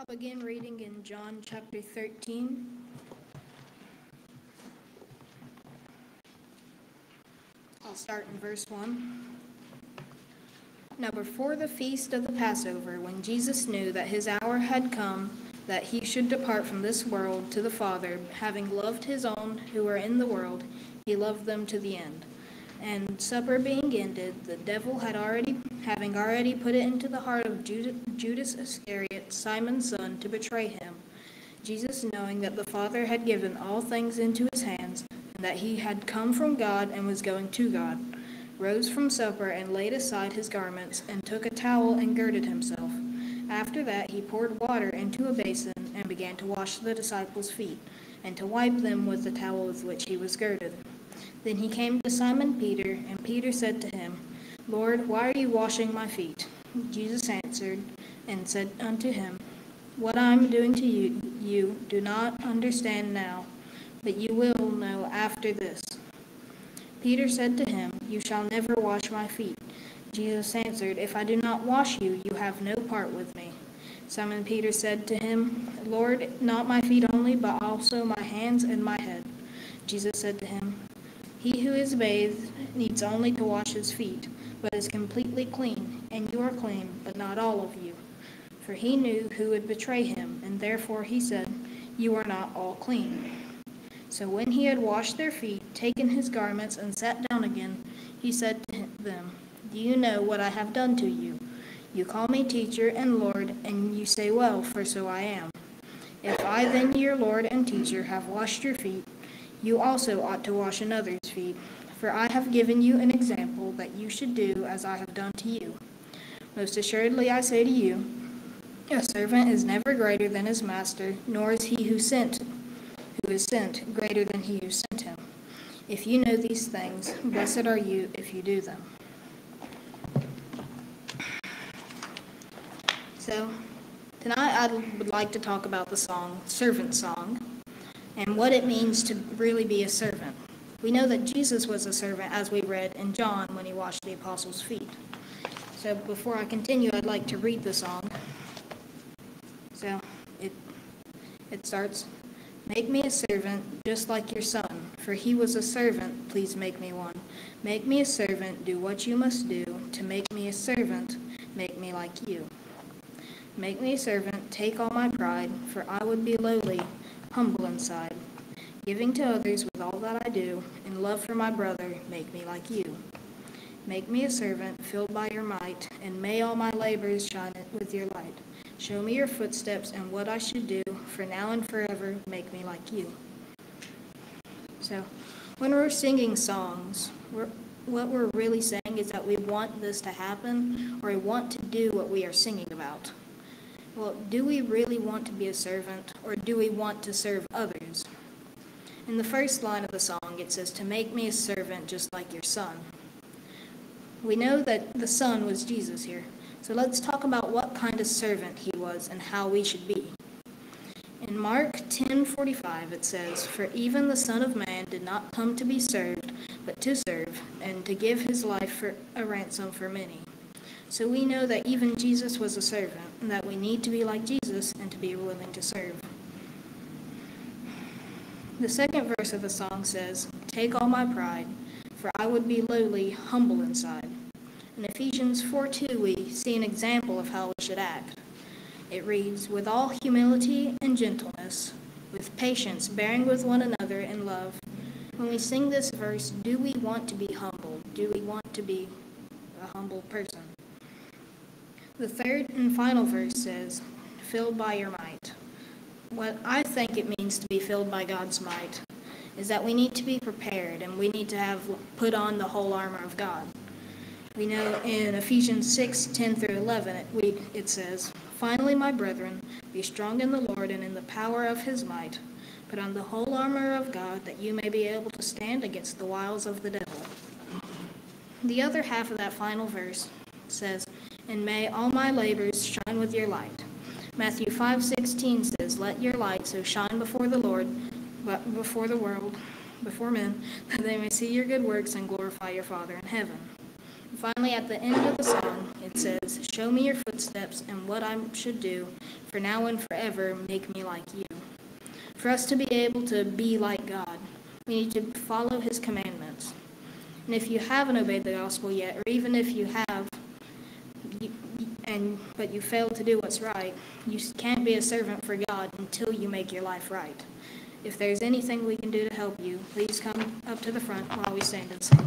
I'll begin reading in John chapter 13. I'll start in verse 1. Now before the feast of the Passover, when Jesus knew that his hour had come, that he should depart from this world to the Father, having loved his own who were in the world, he loved them to the end. And supper being ended, the devil having already put it into the heart of Judas Iscariot, Simon's son, to betray him, Jesus, knowing that the Father had given all things into his hands, and that he had come from God and was going to God, rose from supper and laid aside his garments, and took a towel and girded himself. After that he poured water into a basin and began to wash the disciples' feet, and to wipe them with the towel with which he was girded. Then he came to Simon Peter, and Peter said to him, Lord, why are you washing my feet? Jesus answered and said unto him, What I am doing to you do not understand now, but you will know after this. Peter said to him, You shall never wash my feet. Jesus answered, If I do not wash you, you have no part with me. Simon Peter said to him, Lord, not my feet only, but also my hands and my head. Jesus said to him, He who is bathed needs only to wash his feet, but is completely clean, and you are clean, but not all of you. For he knew who would betray him, and therefore he said, You are not all clean. So when he had washed their feet, taken his garments, and sat down again, he said to them, Do you know what I have done to you? You call me teacher and Lord, and you say, Well, for so I am. If I then, your Lord and teacher, have washed your feet, you also ought to wash another's feet. For I have given you an example that you should do as I have done to you. Most assuredly I say to you, a servant is never greater than his master, nor is he who is sent greater than he who sent him. If you know these things, blessed are you if you do them. So, tonight I would like to talk about the song, Servant Song, and what it means to really be a servant. We know that Jesus was a servant, as we read in John when he washed the apostles' feet. So before I continue, I'd like to read the song. So it starts, Make me a servant just like your son, for he was a servant, please make me one. Make me a servant, do what you must do. To make me a servant, make me like you. Make me a servant, take all my pride, for I would be lowly, humble inside. Giving to others with all that I do, in love for my brother, make me like you. Make me a servant, filled by your might, and may all my labors shine with your light. Show me your footsteps and what I should do, for now and forever, make me like you. So, when we're singing songs, what we're really saying is that we want this to happen, or we want to do what we are singing about. Well, do we really want to be a servant, or do we want to serve others? In the first line of the song, it says, To make me a servant just like your son. We know that the son was Jesus here, so let's talk about what kind of servant he was and how we should be. In Mark 10:45, it says, For even the Son of Man did not come to be served, but to serve, and to give his life for a ransom for many. So we know that even Jesus was a servant, and that we need to be like Jesus and to be willing to serve. The second verse of the song says, Take all my pride, for I would be lowly, humble inside. In Ephesians 4:2, we see an example of how we should act. It reads, With all humility and gentleness, with patience, bearing with one another in love. When we sing this verse, do we want to be humble? Do we want to be a humble person? The third and final verse says, Filled by your might. What I think it means to be filled by God's might is that we need to be prepared and we need to have put on the whole armor of God. We know in Ephesians 6:10-11, it says, Finally, my brethren, be strong in the Lord and in the power of his might. Put on the whole armor of God that you may be able to stand against the wiles of the devil. The other half of that final verse says, And may all my labors shine with your light. Matthew 5:16 says, Let your light so shine before the Lord, before the world, before men, that they may see your good works and glorify your Father in heaven. Finally, at the end of the song, it says, "Show me your footsteps and what I should do, for now and forever make me like you." For us to be able to be like God, we need to follow his commandments. And if you haven't obeyed the gospel yet, or even if you have, but you fail to do what's right, you can't be a servant for God until you make your life right. If there's anything we can do to help you, please come up to the front while we stand and sing.